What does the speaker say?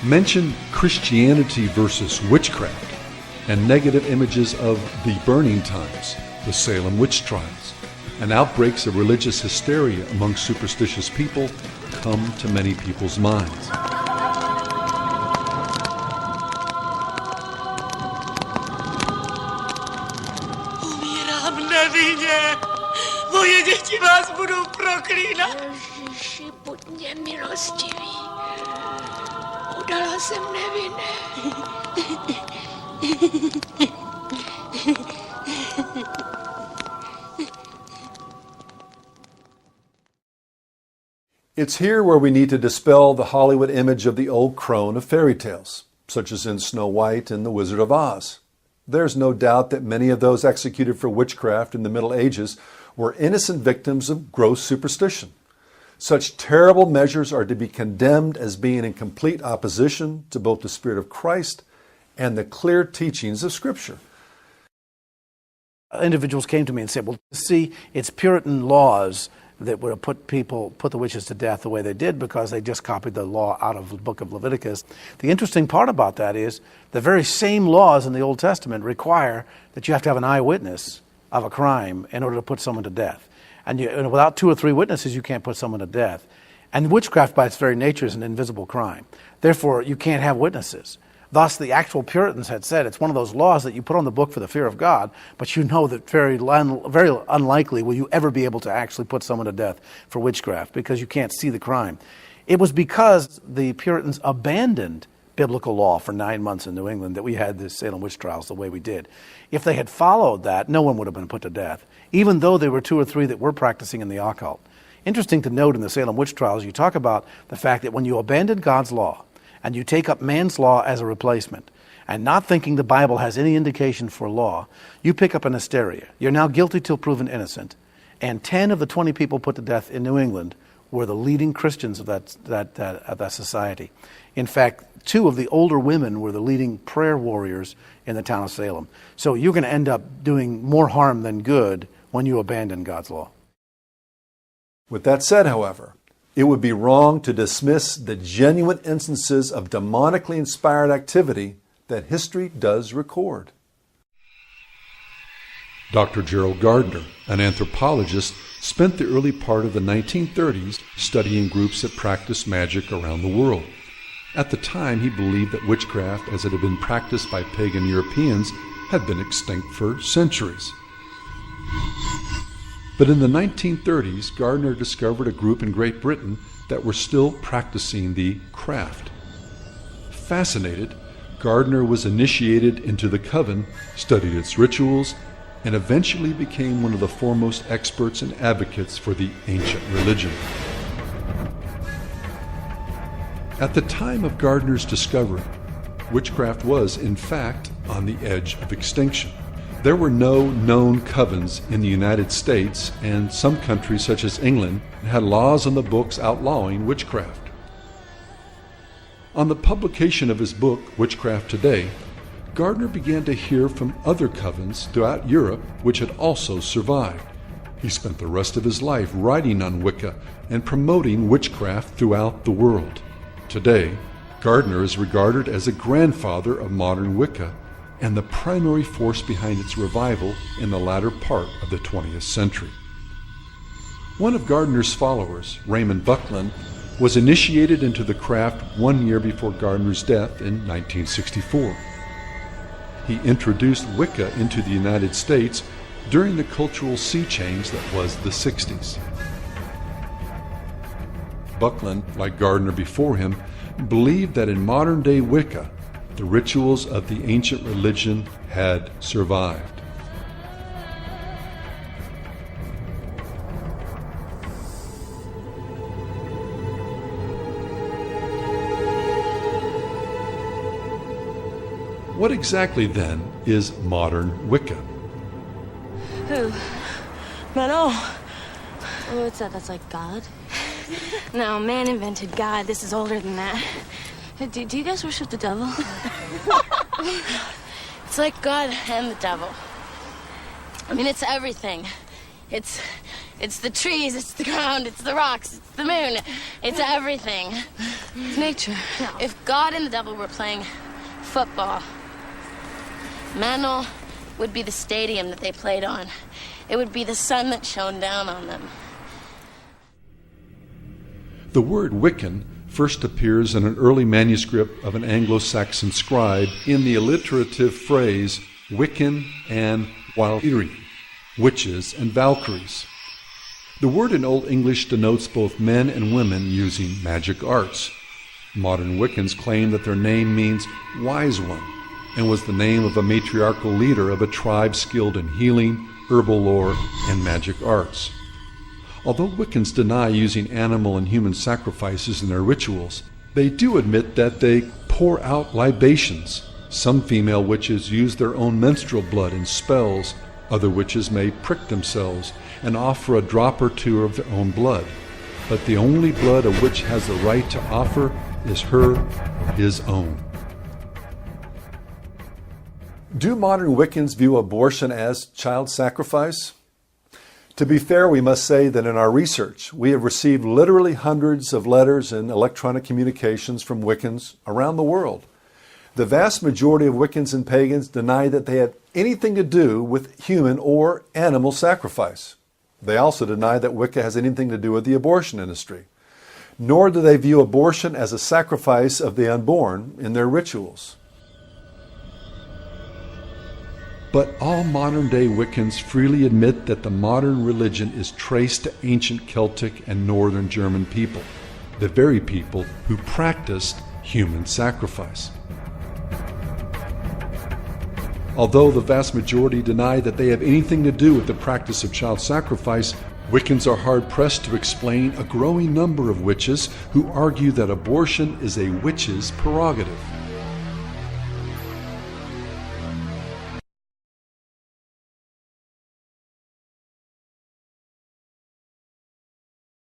Mention Christianity versus witchcraft and negative images of the burning times, the Salem witch trials, and outbreaks of religious hysteria among superstitious people come to many people's minds. Umírám nevinně. Moje děti vás budou proklínat. Ježiši, buď mě milostivý. Udala jsem nevinné. It's here where we need to dispel the Hollywood image of the old crone of fairy tales, such as in Snow White and The Wizard of Oz. There's no doubt that many of those executed for witchcraft in the Middle Ages were innocent victims of gross superstition. Such terrible measures are to be condemned as being in complete opposition to both the Spirit of Christ and the clear teachings of Scripture. Individuals came to me and said, well, see, it's Puritan laws that would have put the witches to death the way they did because they just copied the law out of the book of Leviticus. The interesting part about that is the very same laws in the Old Testament require that you have to have an eyewitness of a crime in order to put someone to death. And without 2 or 3 witnesses, you can't put someone to death. And witchcraft by its very nature is an invisible crime. Therefore, you can't have witnesses. Thus, the actual Puritans had said it's one of those laws that you put on the book for the fear of God, but you know that very unlikely will you ever be able to actually put someone to death for witchcraft because you can't see the crime. It was because the Puritans abandoned biblical law for 9 months in New England that we had the Salem witch trials the way we did. If they had followed that, no one would have been put to death, even though there were 2 or 3 that were practicing in the occult. Interesting to note in the Salem witch trials, you talk about the fact that when you abandon God's law, and you take up man's law as a replacement, and not thinking the Bible has any indication for law, you pick up an hysteria. You're now guilty till proven innocent. And 10 of the 20 people put to death in New England were the leading Christians of that society. In fact, 2 of the older women were the leading prayer warriors in the town of Salem. So you're going to end up doing more harm than good when you abandon God's law. With that said, however, it would be wrong to dismiss the genuine instances of demonically inspired activity that history does record. Dr. Gerald Gardner, an anthropologist, spent the early part of the 1930s studying groups that practiced magic around the world. At the time, he believed that witchcraft, as it had been practiced by pagan Europeans, had been extinct for centuries. But in the 1930s, Gardner discovered a group in Great Britain that were still practicing the craft. Fascinated, Gardner was initiated into the coven, studied its rituals, and eventually became one of the foremost experts and advocates for the ancient religion. At the time of Gardner's discovery, witchcraft was, in fact, on the edge of extinction. There were no known covens in the United States, and some countries, such as England, had laws on the books outlawing witchcraft. On the publication of his book, Witchcraft Today, Gardner began to hear from other covens throughout Europe which had also survived. He spent the rest of his life writing on Wicca and promoting witchcraft throughout the world. Today, Gardner is regarded as a grandfather of modern Wicca and the primary force behind its revival in the latter part of the 20th century. One of Gardner's followers, Raymond Buckland, was initiated into the craft 1 year before Gardner's death in 1964. He introduced Wicca into the United States during the cultural sea change that was the 60s. Buckland, like Gardner before him, believed that in modern-day Wicca, the rituals of the ancient religion had survived. What exactly, then, is modern Wicca? Who? Manon. What's that? That's like God? No, man invented God. This is older than that. Do you guys worship the devil? It's like God and the devil. I mean, it's everything. It's the trees, it's the ground, it's the rocks, it's the moon. It's everything. It's nature. No. If God and the devil were playing football, Manor would be the stadium that they played on. It would be the sun that shone down on them. The word Wiccan first appears in an early manuscript of an Anglo-Saxon scribe in the alliterative phrase Wiccan and Walkiri, witches and Valkyries. The word in Old English denotes both men and women using magic arts. Modern Wiccans claim that their name means wise one and was the name of a matriarchal leader of a tribe skilled in healing, herbal lore, and magic arts. Although Wiccans deny using animal and human sacrifices in their rituals, they do admit that they pour out libations. Some female witches use their own menstrual blood in spells. Other witches may prick themselves and offer a drop or two of their own blood. But the only blood a witch has the right to offer is her or his own. Do modern Wiccans view abortion as child sacrifice? To be fair, we must say that in our research, we have received literally hundreds of letters and electronic communications from Wiccans around the world. The vast majority of Wiccans and pagans deny that they have anything to do with human or animal sacrifice. They also deny that Wicca has anything to do with the abortion industry. Nor do they view abortion as a sacrifice of the unborn in their rituals. But all modern-day Wiccans freely admit that the modern religion is traced to ancient Celtic and Northern German people, the very people who practiced human sacrifice. Although the vast majority deny that they have anything to do with the practice of child sacrifice, Wiccans are hard-pressed to explain a growing number of witches who argue that abortion is a witch's prerogative.